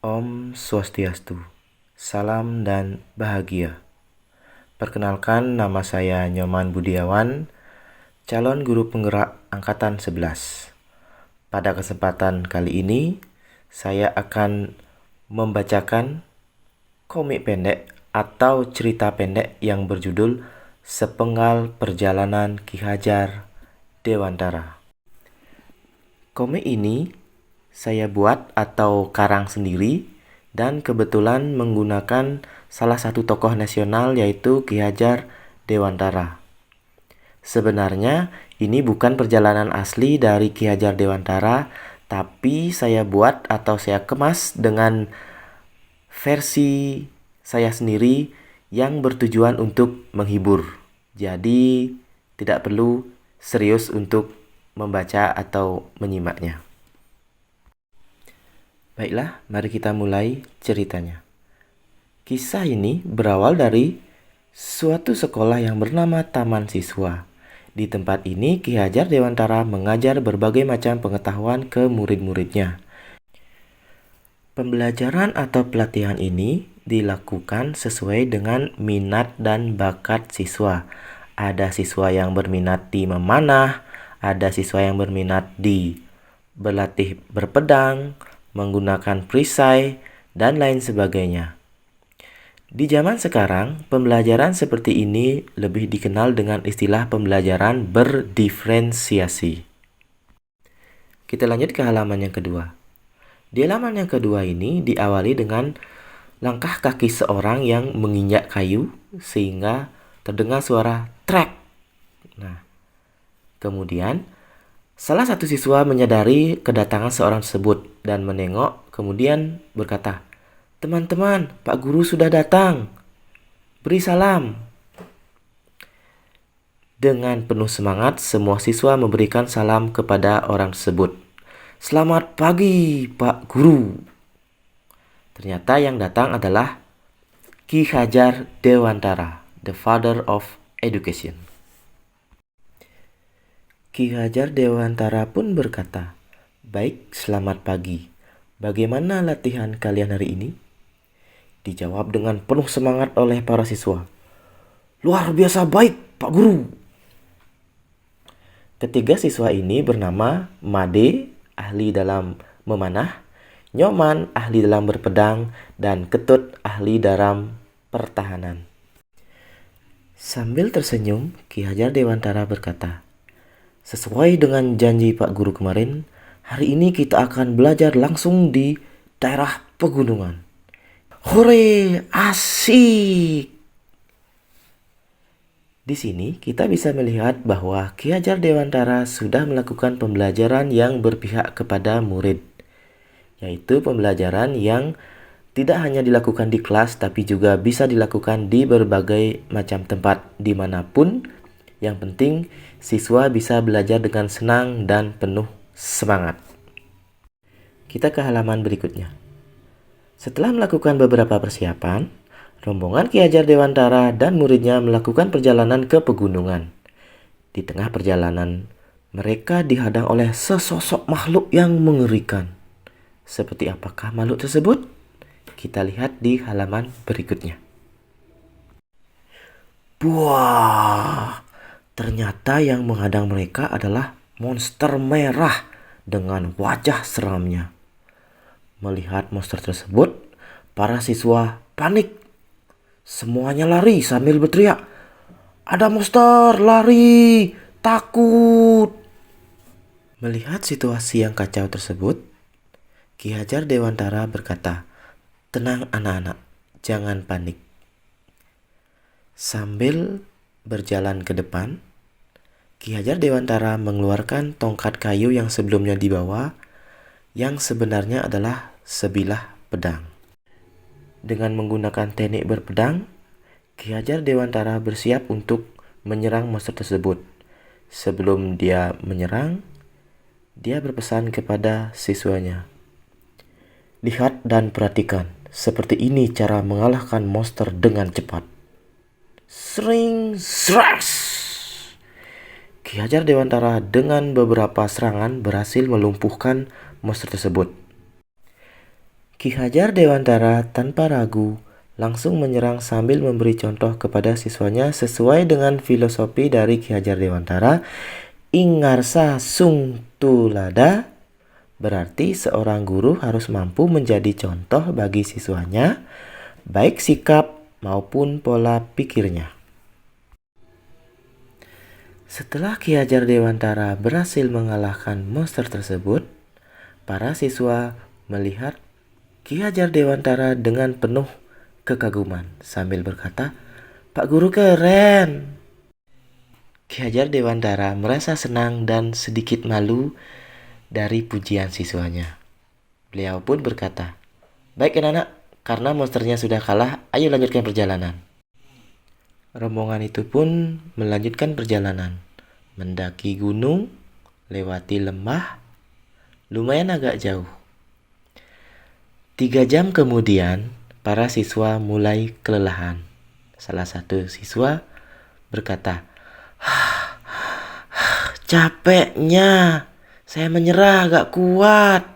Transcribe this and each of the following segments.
Om Swastiastu, salam dan bahagia. Perkenalkan, nama saya Nyoman Budiawan, calon guru penggerak Angkatan 11. Pada kesempatan kali ini, saya akan membacakan komik pendek atau cerita pendek yang berjudul Sepenggal Perjalanan Ki Hajar Dewantara. Komik ini saya buat atau karang sendiri dan kebetulan menggunakan salah satu tokoh nasional yaitu Ki Hajar Dewantara. Sebenarnya ini bukan perjalanan asli dari Ki Hajar Dewantara, tapi saya buat atau saya kemas dengan versi saya sendiri yang bertujuan untuk menghibur. Jadi tidak perlu serius untuk membaca atau menyimaknya. Baiklah, mari kita mulai ceritanya. Kisah ini berawal dari suatu sekolah yang bernama Taman Siswa. Di tempat ini, Ki Hajar Dewantara mengajar berbagai macam pengetahuan ke murid-muridnya. Pembelajaran atau pelatihan ini dilakukan sesuai dengan minat dan bakat siswa. Ada siswa yang berminat di memanah, ada siswa yang berminat di berlatih berpedang, menggunakan perisai, dan lain sebagainya. Di zaman sekarang, pembelajaran seperti ini lebih dikenal dengan istilah pembelajaran berdiferensiasi. Kita lanjut ke halaman yang kedua. Di halaman yang kedua ini diawali dengan langkah kaki seorang yang menginjak kayu sehingga terdengar suara trek. Nah, kemudian salah satu siswa menyadari kedatangan seorang tersebut dan menengok, kemudian berkata, "Teman-teman, Pak Guru sudah datang. Beri salam." Dengan penuh semangat, semua siswa memberikan salam kepada orang tersebut. "Selamat pagi, Pak Guru." Ternyata yang datang adalah Ki Hajar Dewantara, the father of education. Ki Hajar Dewantara pun berkata, "Baik, selamat pagi. Bagaimana latihan kalian hari ini?" Dijawab dengan penuh semangat oleh para siswa. "Luar biasa baik, Pak Guru." Ketiga siswa ini bernama Made, ahli dalam memanah, Nyoman, ahli dalam berpedang, dan Ketut, ahli dalam pertahanan. Sambil tersenyum, Ki Hajar Dewantara berkata, "Sesuai dengan janji Pak Guru kemarin, hari ini kita akan belajar langsung di daerah pegunungan." Hore, asik! Di sini kita bisa melihat bahwa Ki Hajar Dewantara sudah melakukan pembelajaran yang berpihak kepada murid, yaitu pembelajaran yang tidak hanya dilakukan di kelas tapi juga bisa dilakukan di berbagai macam tempat dimanapun. Yang penting siswa bisa belajar dengan senang dan penuh semangat. Kita ke halaman berikutnya. Setelah melakukan beberapa persiapan, rombongan Ki Hajar Dewantara dan muridnya melakukan perjalanan ke pegunungan. Di tengah perjalanan, mereka dihadang oleh sesosok makhluk yang mengerikan. Seperti apakah makhluk tersebut? Kita lihat di halaman berikutnya. Buah! Ternyata yang menghadang mereka adalah monster merah dengan wajah seramnya. Melihat monster tersebut, para siswa panik. Semuanya lari sambil berteriak, "Ada monster, lari, takut!" Melihat situasi yang kacau tersebut, Ki Hajar Dewantara berkata, "Tenang anak-anak, jangan panik." Sambil berjalan ke depan, Ki Hajar Dewantara mengeluarkan tongkat kayu yang sebelumnya dibawa, yang sebenarnya adalah sebilah pedang. Dengan menggunakan teknik berpedang, Ki Hajar Dewantara bersiap untuk menyerang monster tersebut. Sebelum dia menyerang, dia berpesan kepada siswanya, "Lihat dan perhatikan, seperti ini cara mengalahkan monster dengan cepat." Sering srash! Ki Hajar Dewantara dengan beberapa serangan berhasil melumpuhkan monster tersebut. Ki Hajar Dewantara tanpa ragu langsung menyerang sambil memberi contoh kepada siswanya sesuai dengan filosofi dari Ki Hajar Dewantara. Ingarsa sung tulada, berarti seorang guru harus mampu menjadi contoh bagi siswanya, baik sikap maupun pola pikirnya. Setelah Ki Hajar Dewantara berhasil mengalahkan monster tersebut, para siswa melihat Ki Hajar Dewantara dengan penuh kekaguman sambil berkata, "Pak Guru keren." Ki Hajar Dewantara merasa senang dan sedikit malu dari pujian siswanya. Beliau pun berkata, "Baik anak-anak, karena monsternya sudah kalah, ayo lanjutkan perjalanan." Rombongan itu pun melanjutkan perjalanan, mendaki gunung, lewati lembah, lumayan agak jauh. 3 jam kemudian, para siswa mulai kelelahan. Salah satu siswa berkata, "Capeknya, saya menyerah, gak kuat.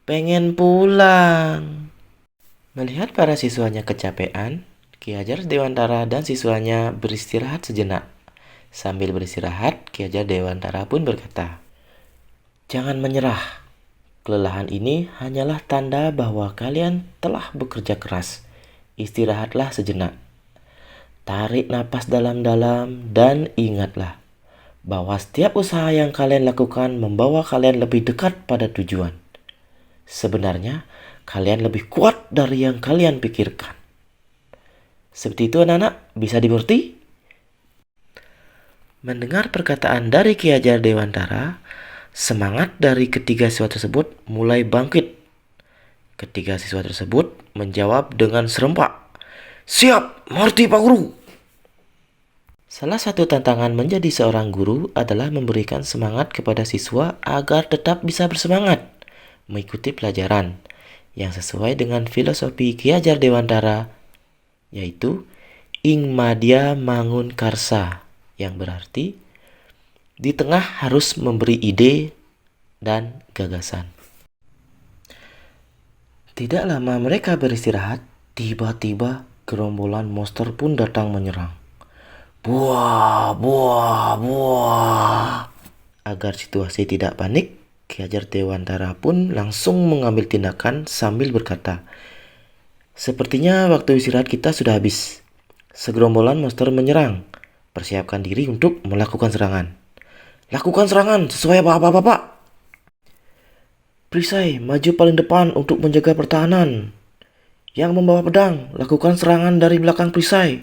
Pengen pulang." Melihat para siswanya kecapean, Ki Hajar Dewantara dan siswanya beristirahat sejenak. Sambil beristirahat, Ki Hajar Dewantara pun berkata, "Jangan menyerah. Kelelahan ini hanyalah tanda bahwa kalian telah bekerja keras. Istirahatlah sejenak. Tarik napas dalam-dalam dan ingatlah bahwa setiap usaha yang kalian lakukan membawa kalian lebih dekat pada tujuan. Sebenarnya, kalian lebih kuat dari yang kalian pikirkan." Seperti itu anak-anak, bisa dimengerti? Mendengar perkataan dari Ki Hajar Dewantara, semangat dari ketiga siswa tersebut mulai bangkit. Ketiga siswa tersebut menjawab dengan serempak, "Siap, mengerti Pak Guru." Salah satu tantangan menjadi seorang guru adalah memberikan semangat kepada siswa agar tetap bisa bersemangat mengikuti pelajaran yang sesuai dengan filosofi Ki Hajar Dewantara, yaitu Ing Madya Mangun Karsa, yang berarti di tengah harus memberi ide dan gagasan. Tidak lama mereka beristirahat, tiba-tiba gerombolan monster pun datang menyerang. Buah, buah, buah. Agar situasi tidak panik, Ki Hajar Dewantara pun langsung mengambil tindakan sambil berkata, "Sepertinya waktu istirahat kita sudah habis. Segerombolan monster menyerang. Persiapkan diri untuk melakukan serangan." "Lakukan serangan sesuai apa Bapak." "Perisai, maju paling depan untuk menjaga pertahanan. Yang membawa pedang, lakukan serangan dari belakang perisai.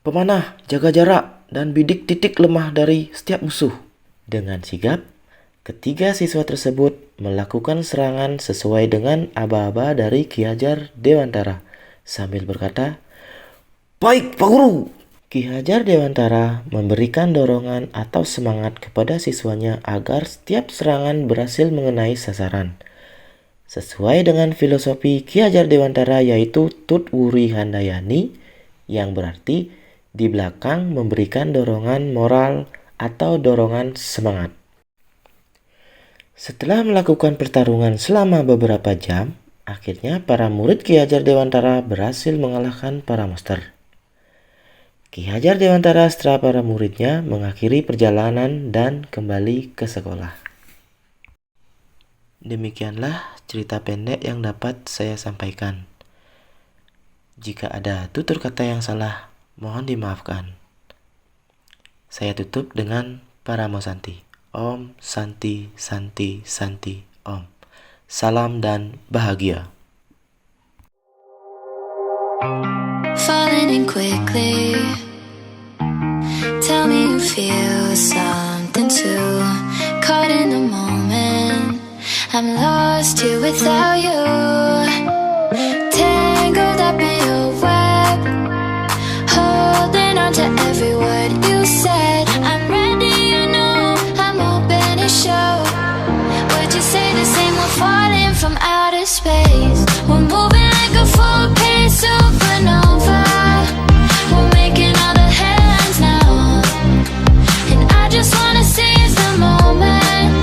Pemanah, jaga jarak dan bidik titik lemah dari setiap musuh." Dengan sigap, ketiga siswa tersebut melakukan serangan sesuai dengan aba-aba dari Ki Hajar Dewantara sambil berkata, "Baik, Pak Guru." Ki Hajar Dewantara memberikan dorongan atau semangat kepada siswanya agar setiap serangan berhasil mengenai sasaran. Sesuai dengan filosofi Ki Hajar Dewantara, yaitu Tut Wuri Handayani, yang berarti di belakang memberikan dorongan moral atau dorongan semangat. Setelah melakukan pertarungan selama beberapa jam, akhirnya para murid Ki Hajar Dewantara berhasil mengalahkan para monster. Ki Hajar Dewantara setelah para muridnya mengakhiri perjalanan dan kembali ke sekolah. Demikianlah cerita pendek yang dapat saya sampaikan. Jika ada tutur kata yang salah, mohon dimaafkan. Saya tutup dengan Paramo Santi. Om Santi Santi Santi Om. Salam dan bahagia. Falling in quickly. Tell me you feel something too. Caught in the moment. I'm lost here without you. Tangled up in your web. Holding on to every word you said. I'm ready, you know. I'm open to show. Would you say the same? We're falling from outer space. We're moving like a full pace supernova. We're making all the headlines now. And I just wanna seize the moment.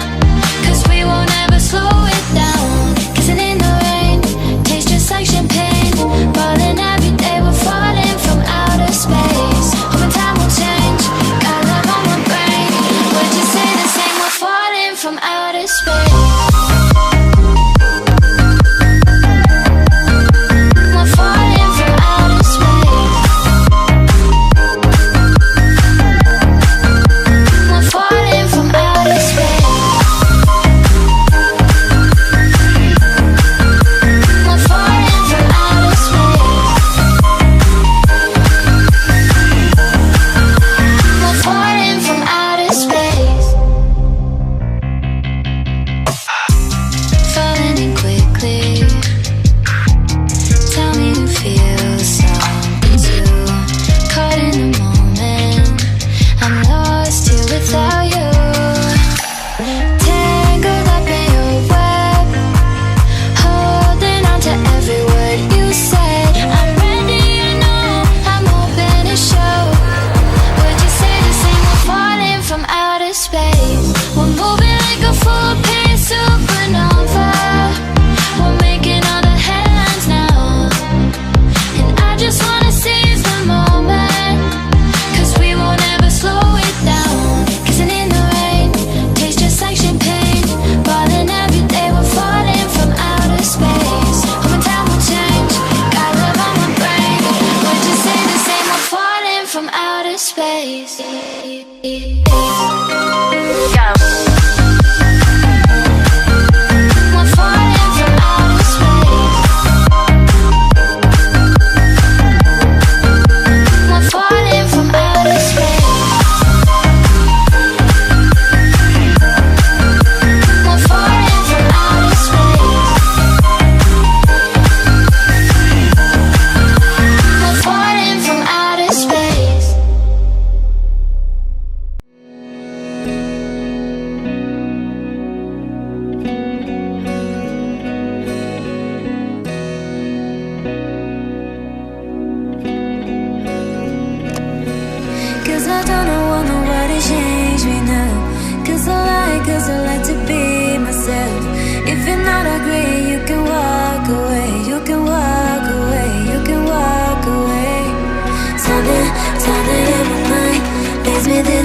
'Cause we won't ever slow it down. Kissing in the rain.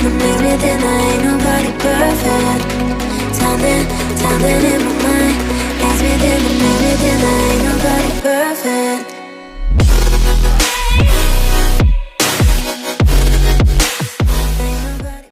the maybe then I ain't nobody perfect. Something in my mind. It's within the maybe then I ain't nobody perfect.